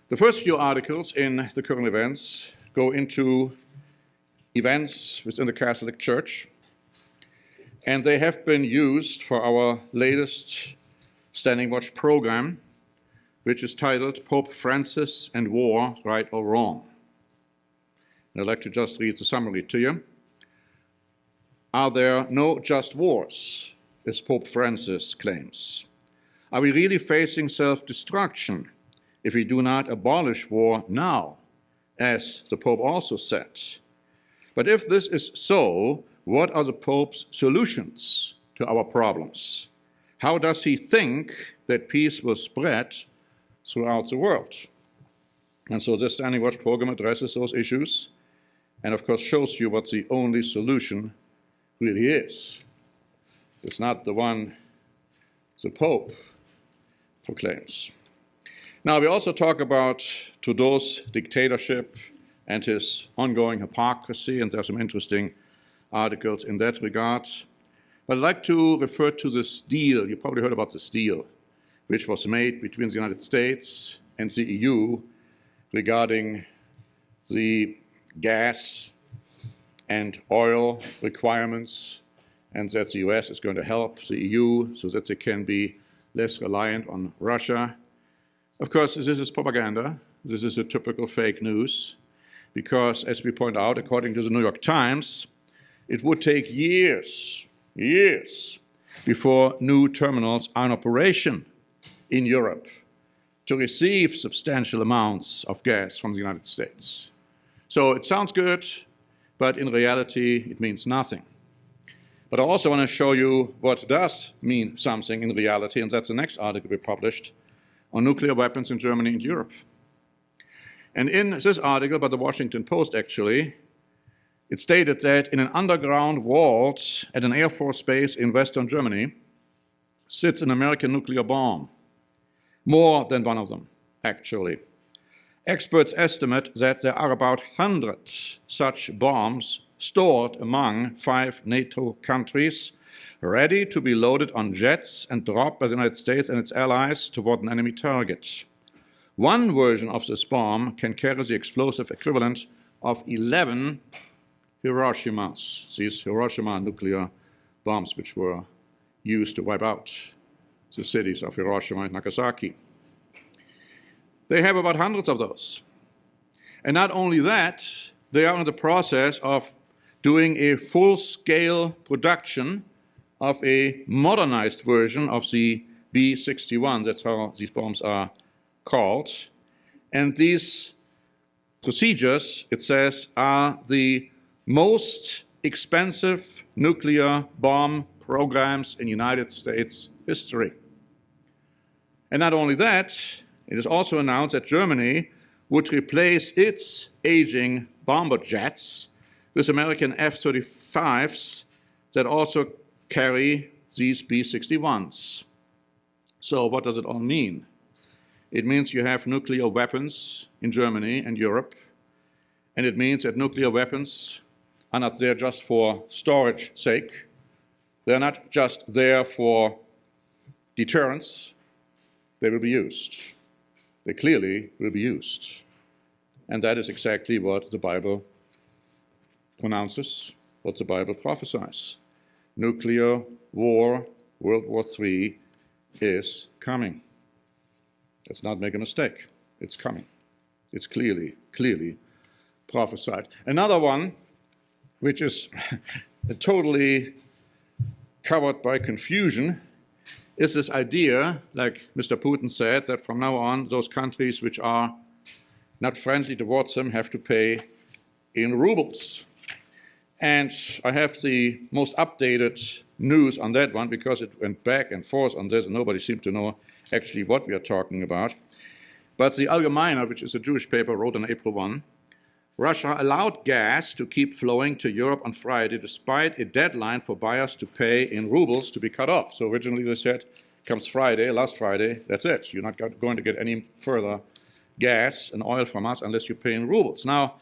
The first few articles in the current events go into events within the Catholic Church, and they have been used for our latest Standing Watch program, which is titled Pope Francis and War, Right or Wrong. And I'd like to just read the summary to you. Are there no just wars, as Pope Francis claims? Are we really facing self-destruction if we do not abolish war now, as the Pope also said? But if this is so, what are the Pope's solutions to our problems? How does he think that peace will spread throughout the world? And so this Standing Watch program addresses those issues and, of course, shows you what the only solution really is. It's not the one the Pope proclaims. Now, we also talk about Trudeau's dictatorship and his ongoing hypocrisy, and there are some interesting articles in that regard. But I'd like to refer to this deal. You probably heard about this deal, which was made between the United States and the EU regarding the gas and oil requirements, and that the US is going to help the EU so that they can be less reliant on Russia. Of course, this is propaganda. This is a typical fake news, because, as we point out, according to the New York Times, it would take years before new terminals are in operation in Europe to receive substantial amounts of gas from the United States. So it sounds good, but in reality, it means nothing. But I also want to show you what does mean something in reality, and that's the next article we published on nuclear weapons in Germany and Europe. And in this article by the Washington Post, actually, it stated that in an underground vault at an Air Force base in Western Germany sits an American nuclear bomb. More than one of them, actually. Experts estimate that there are about 100 such bombs stored among 5 NATO countries, ready to be loaded on jets and dropped by the United States and its allies toward an enemy target. One version of this bomb can carry the explosive equivalent of 11 Hiroshimas, these Hiroshima nuclear bombs which were used to wipe out the cities of Hiroshima and Nagasaki. They have about hundreds of those. And not only that, they are in the process of doing a full-scale production of a modernized version of the B-61. That's how these bombs are called. And these procedures, it says, are the most expensive nuclear bomb programs in United States history. And not only that, it is also announced that Germany would replace its aging bomber jets with American F-35s that also carry these B-61s. So what does it all mean? It means you have nuclear weapons in Germany and Europe, and it means that nuclear weapons are not there just for storage sake. They're not just there for deterrence. They will be used. They clearly will be used. And that is exactly what the Bible pronounces, what the Bible prophesies. Nuclear war, World War III, is coming. Let's not make a mistake. It's coming. It's clearly prophesied. Another one, which is totally covered by confusion, is this idea, like Mr. Putin said, that from now on, those countries which are not friendly towards them have to pay in rubles. And I have the most updated news on that one, because it went back and forth on this, and nobody seemed to know actually what we are talking about. But the Allgemeiner, which is a Jewish paper, wrote on April 1, Russia allowed gas to keep flowing to Europe on Friday despite a deadline for buyers to pay in rubles to be cut off. So originally they said, comes Friday, last Friday, that's it. You're not going to get any further gas and oil from us unless you pay in rubles. Now,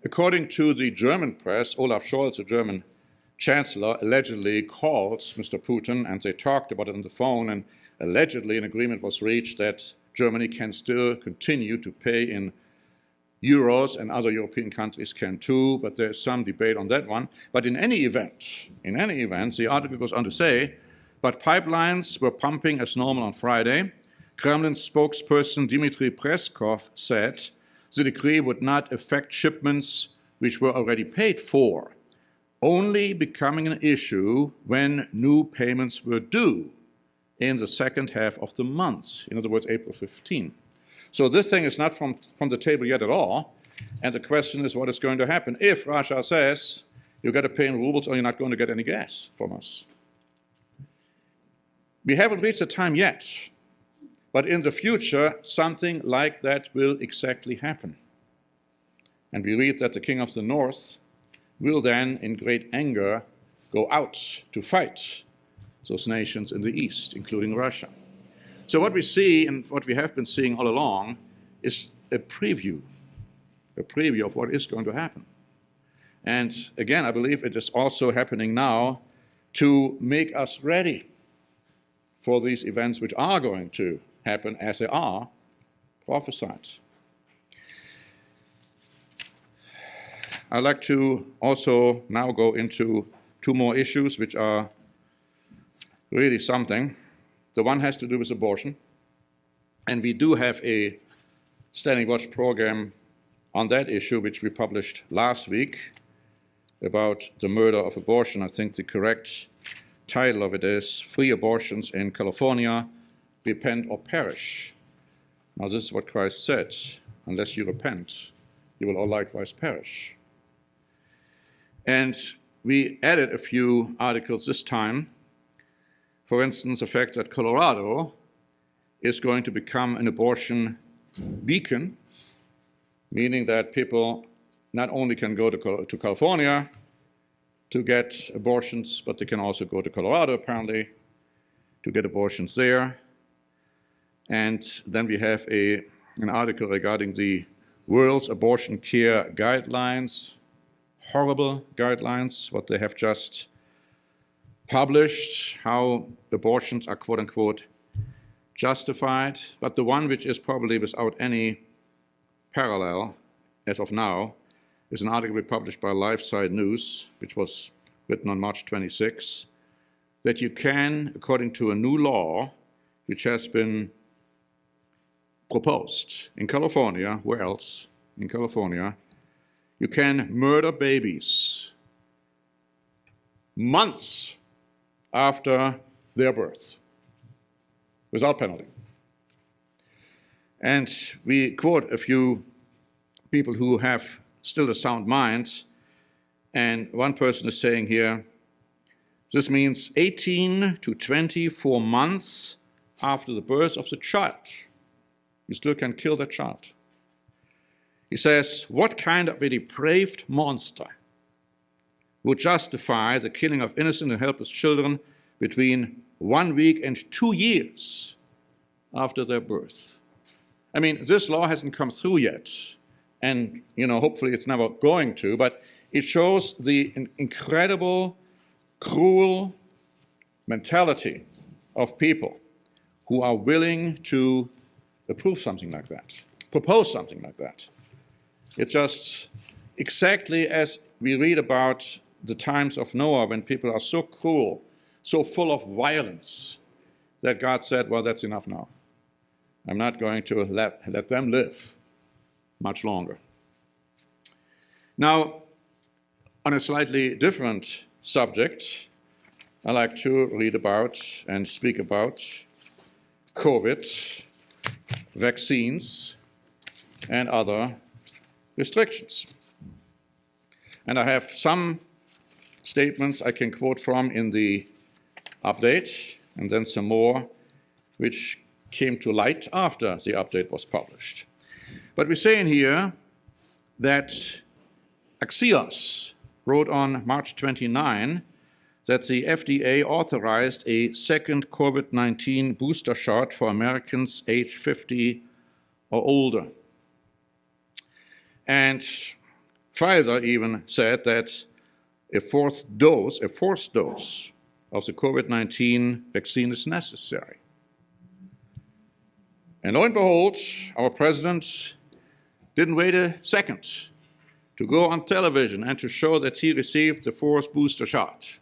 according to the German press, Olaf Scholz, the German chancellor, allegedly called Mr. Putin, and they talked about it on the phone, and allegedly an agreement was reached that Germany can still continue to pay in euros, and other European countries can too, but there's some debate on that one. But in any event, the article goes on to say, but pipelines were pumping as normal on Friday. Kremlin spokesperson Dmitry Peskov said the decree would not affect shipments which were already paid for, only becoming an issue when new payments were due in the second half of the month, in other words, April 15. So this thing is not from the table yet at all, and the question is what is going to happen if Russia says you've got to pay in rubles or you're not going to get any gas from us. We haven't reached the time yet, but in the future something like that will exactly happen. And we read that the king of the north will then, in great anger, go out to fight those nations in the east, including Russia. So what we see, and what we have been seeing all along, is a preview of what is going to happen. And again, I believe it is also happening now to make us ready for these events which are going to happen as they are prophesied. I'd like to also now go into two more issues which are really something. The one has to do with abortion, and we do have a Standing Watch program on that issue, which we published last week about the murder of abortion. I think the correct title of it is Free Abortions in California, Repent or Perish. Now this is what Christ said, unless you repent, you will all likewise perish. And we added a few articles this time. For instance, the fact that Colorado is going to become an abortion beacon, meaning that people not only can go to California to get abortions, but they can also go to Colorado, apparently, to get abortions there. And then we have an article regarding the World's Abortion Care Guidelines, horrible guidelines, what they have just published, how abortions are quote-unquote justified. But the one which is probably without any parallel as of now is an article published by LifeSide News, which was written on March 26, that you can, according to a new law which has been proposed in California, where else? In California, you can murder babies months after their birth without penalty. And we quote a few people who have still a sound mind, and one person is saying here, this means 18 to 24 months after the birth of the child, you still can kill that child. He says, what kind of a depraved monster would justify the killing of innocent and helpless children between 1 week and 2 years after their birth? I mean, this law hasn't come through yet, and hopefully it's never going to, but it shows the incredible, cruel mentality of people who are willing to approve something like that, propose something like that. It's just exactly as we read about the times of Noah, when people are so cruel, so full of violence, that God said, well, that's enough now. I'm not going to let them live much longer. Now, on a slightly different subject, I like to read about and speak about COVID, vaccines, and other restrictions. And I have some statements I can quote from in the update, and then some more which came to light after the update was published. But we say in here that Axios wrote on March 29 that the FDA authorized a second COVID-19 booster shot for Americans age 50 or older. And Pfizer even said that a fourth dose of the COVID-19 vaccine is necessary. And lo and behold, our president didn't wait a second to go on television and to show that he received the fourth booster shot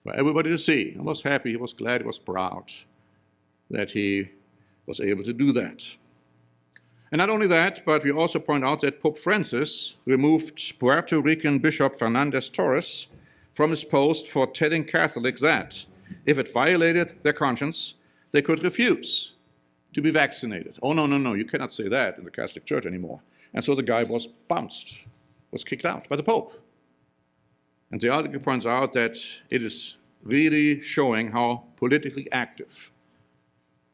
for everybody to see. He was happy, he was glad, he was proud that he was able to do that. And not only that, but we also point out that Pope Francis removed Puerto Rican Bishop Fernandez Torres from his post for telling Catholics that if it violated their conscience, they could refuse to be vaccinated. Oh, no, you cannot say that in the Catholic Church anymore. And so the guy was bounced, was kicked out by the Pope. And the article points out that it is really showing how politically active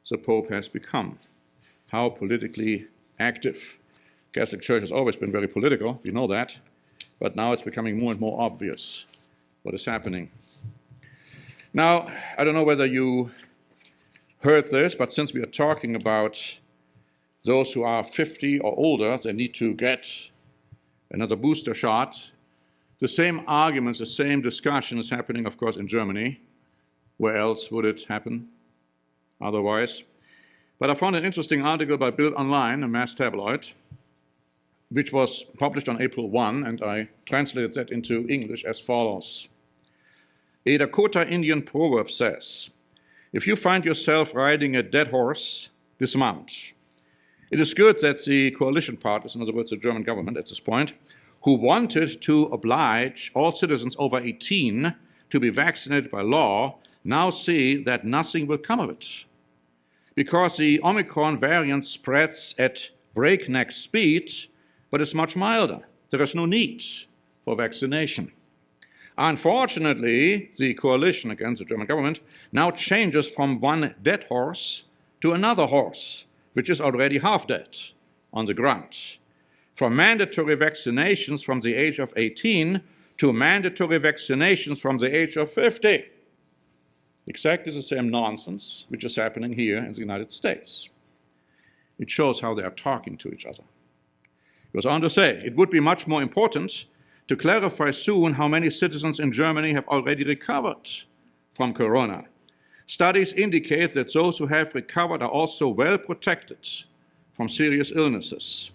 the Pope has become, how politically active. The Catholic Church has always been very political, we know that, but now it's becoming more and more obvious what is happening. Now, I don't know whether you heard this, but since we are talking about those who are 50 or older, they need to get another booster shot. The same arguments, the same discussion is happening, of course, in Germany. Where else would it happen otherwise? But I found an interesting article by Bild Online, a mass tabloid, which was published on April 1, and I translated that into English as follows. A Dakota Indian proverb says, if you find yourself riding a dead horse, dismount. It is good that the coalition parties, in other words, the German government at this point, who wanted to oblige all citizens over 18 to be vaccinated by law, now see that nothing will come of it. Because the Omicron variant spreads at breakneck speed, but is much milder. There is no need for vaccination. Unfortunately, the coalition against the German government now changes from one dead horse to another horse, which is already half dead on the ground. From mandatory vaccinations from the age of 18 to mandatory vaccinations from the age of 50. Exactly the same nonsense which is happening here in the United States. It shows how they are talking to each other. It goes on to say, it would be much more important to clarify soon how many citizens in Germany have already recovered from corona. Studies indicate that those who have recovered are also well protected from serious illnesses.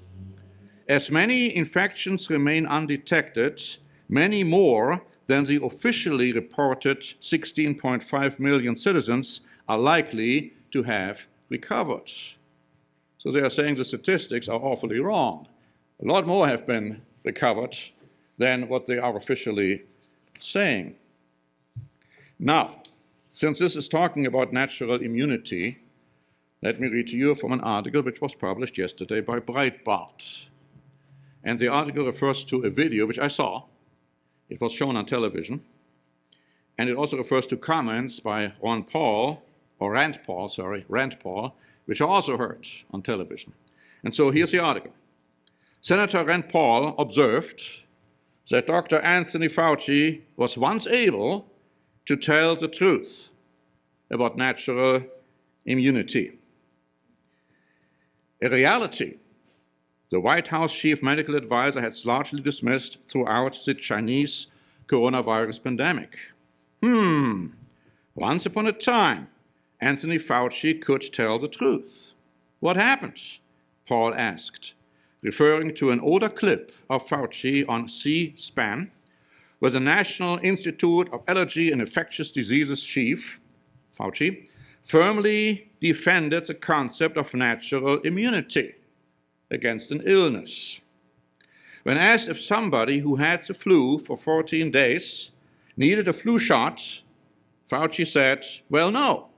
As many infections remain undetected, many more than the officially reported 16.5 million citizens are likely to have recovered. So they are saying the statistics are awfully wrong. A lot more have been recovered than what they are officially saying. Now, since this is talking about natural immunity, let me read to you from an article which was published yesterday by Breitbart. And the article refers to a video which I saw. It was shown on television. And it also refers to comments by Rand Paul, which I also heard on television. And so here's the article. Senator Rand Paul observed that Dr. Anthony Fauci was once able to tell the truth about natural immunity. A reality the White House chief medical advisor has largely dismissed throughout the Chinese coronavirus pandemic. Once upon a time, Anthony Fauci could tell the truth. What happened? Paul asked, referring to an older clip of Fauci on Spahn, where the National Institute of Allergy and Infectious Diseases chief, Fauci, firmly defended the concept of natural immunity against an illness. When asked if somebody who had the flu for 14 days needed a flu shot, Fauci said, well, no.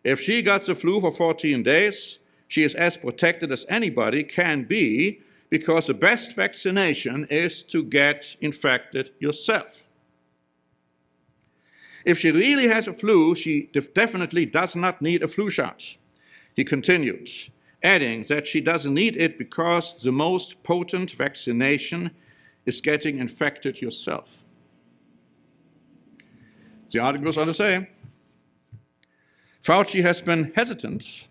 If she got the flu for 14 days, she is as protected as anybody can be because the best vaccination is to get infected yourself. If she really has a flu, she definitely does not need a flu shot, he continued, adding that she doesn't need it because the most potent vaccination is getting infected yourself. The article goes on to say, Fauci has been hesitant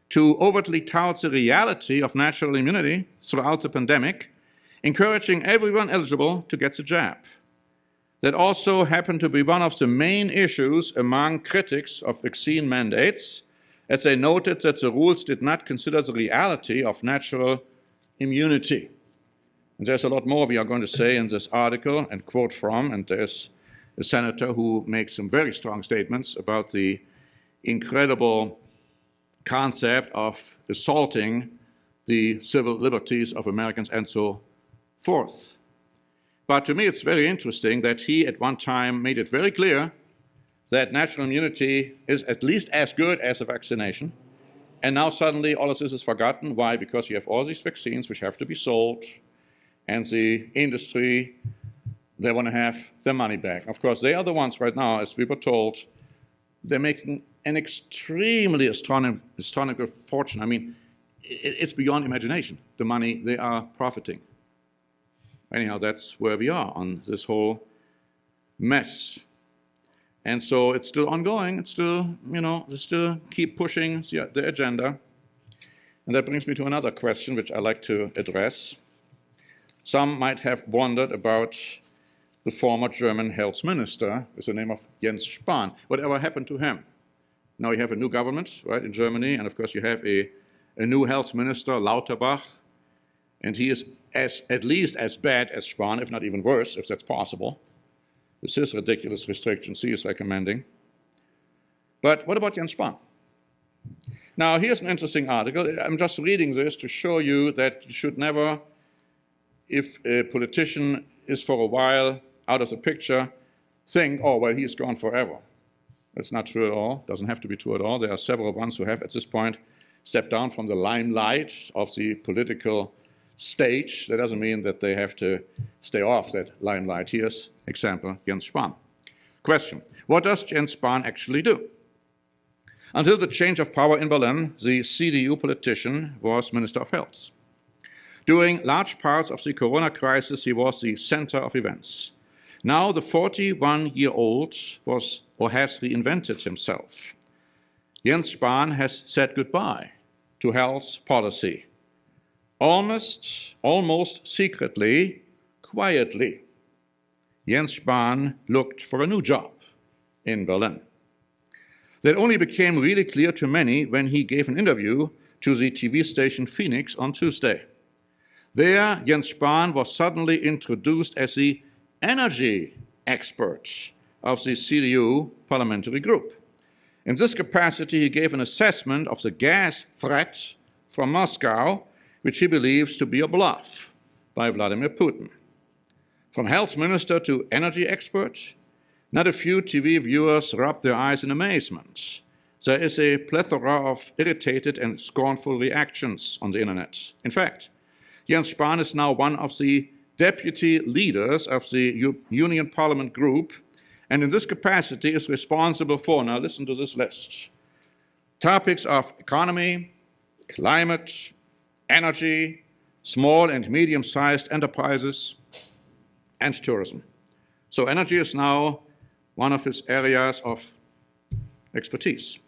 to overtly tout the reality of natural immunity throughout the pandemic, encouraging everyone eligible to get the jab. That also happened to be one of the main issues among critics of vaccine mandates, as they noted that the rules did not consider the reality of natural immunity. And there's a lot more we are going to say in this article and quote from, and there's a senator who makes some very strong statements about the incredible concept of assaulting the civil liberties of Americans and so forth. But to me, it's very interesting that he at one time made it very clear that natural immunity is at least as good as a vaccination. And now suddenly all of this is forgotten. Why? Because you have all these vaccines which have to be sold, and the industry, they want to have their money back. Of course, they are the ones right now, as we were told, they're making an extremely astronomical fortune. I mean, it's beyond imagination, the money they are profiting. Anyhow, that's where we are on this whole mess. And so it's still ongoing. It's still, they still keep pushing the agenda. And that brings me to another question which I like to address. Some might have wondered about the former German health minister with the name of Jens Spahn. Whatever happened to him? Now you have a new government, right, in Germany, and of course you have a new health minister, Lauterbach, and he is at least as bad as Spahn, if not even worse, if that's possible. With his ridiculous restrictions he is recommending. But what about Jens Spahn? Now, here's an interesting article. I'm just reading this to show you that you should never, if a politician is for a while out of the picture, think, oh, well, he's gone forever. That's not true at all. Doesn't have to be true at all. There are several ones who have, at this point, stepped down from the limelight of the political stage. That doesn't mean that they have to stay off that limelight. Here's example, Jens Spahn. Question: what does Jens Spahn actually do? Until the change of power in Berlin, the CDU politician was Minister of Health. During large parts of the corona crisis, he was the center of events. Now the 41-year-old has reinvented himself. Jens Spahn has said goodbye to health policy. Almost secretly, quietly, Jens Spahn looked for a new job in Berlin. That only became really clear to many when he gave an interview to the TV station Phoenix on Tuesday. There, Jens Spahn was suddenly introduced as the energy expert of the CDU parliamentary group. In this capacity, he gave an assessment of the gas threat from Moscow, which he believes to be a bluff by Vladimir Putin. From health minister to energy expert, not a few TV viewers rubbed their eyes in amazement. There is a plethora of irritated and scornful reactions on the internet. In fact, Jens Spahn is now one of the deputy leaders of the Union Parliament group, and in this capacity is responsible for, now listen to this list, topics of economy, climate, energy, small and medium-sized enterprises, and tourism. So energy is now one of his areas of expertise.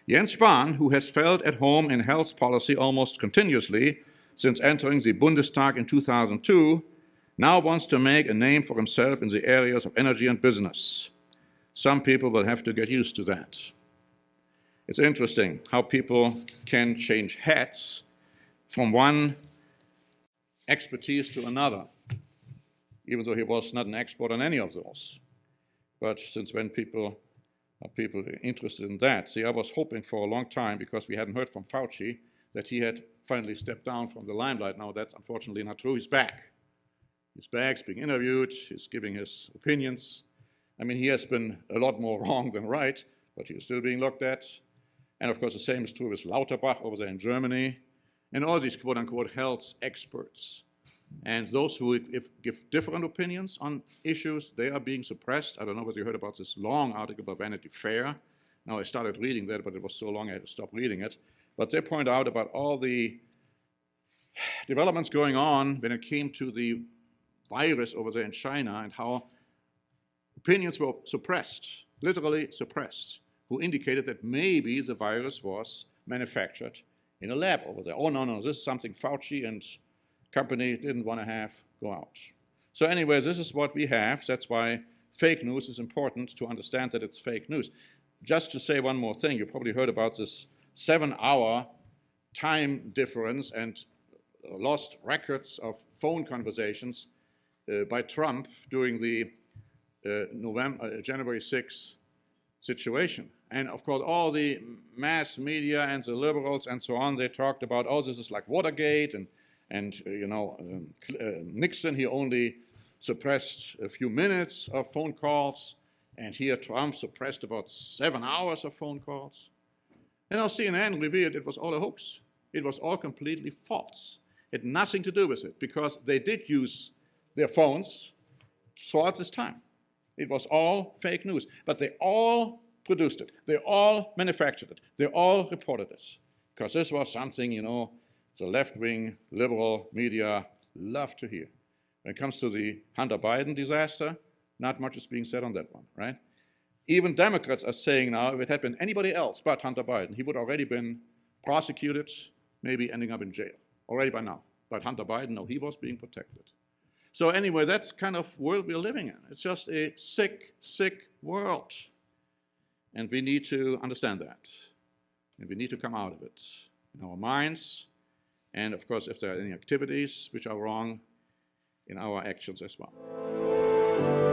Jens Spahn, who has felt at home in health policy almost continuously since entering the Bundestag in 2002, now wants to make a name for himself in the areas of energy and business. Some people will have to get used to that. It's interesting how people can change hats from one expertise to another, even though he was not an expert on any of those. But since when people are interested in that? See, I was hoping for a long time, because we hadn't heard from Fauci, that he had finally stepped down from the limelight. Now that's unfortunately not true. He's back. He's back, he's being interviewed, he's giving his opinions. I mean, he has been a lot more wrong than right, but he's still being looked at. And of course, the same is true with Lauterbach over there in Germany, and all these quote-unquote health experts. And those who give different opinions on issues, they are being suppressed. I don't know whether you heard about this long article by Vanity Fair. Now, I started reading that, but it was so long I had to stop reading it. But they point out about all the developments going on when it came to the virus over there in China, and how opinions were suppressed, literally suppressed, who indicated that maybe the virus was manufactured in a lab over there. Oh, no, this is something Fauci and company didn't want to have go out. So anyway, this is what we have. That's why fake news is important, to understand that it's fake news. Just to say one more thing, you probably heard about this 7-hour time difference and lost records of phone conversations by Trump during the January 6th situation. And of course, all the mass media and the liberals and so on, they talked about, oh, this is like Watergate, and Nixon, he only suppressed a few minutes of phone calls, and here Trump suppressed about 7 hours of phone calls. And now CNN revealed it was all a hoax. It was all completely false. It had nothing to do with it, because they did use their phones throughout this time. It was all fake news, but they all produced it. They all manufactured it. They all reported it, because this was something, the left-wing liberal media love to hear. When it comes to the Hunter Biden disaster, not much is being said on that one, right? Even Democrats are saying now, if it had been anybody else but Hunter Biden, he would already been prosecuted, maybe ending up in jail, already by now. But Hunter Biden, no, he was being protected. So anyway, that's kind of world we're living in. It's just a sick, sick world. And we need to understand that. And we need to come out of it in our minds. And of course, if there are any activities which are wrong, in our actions as well.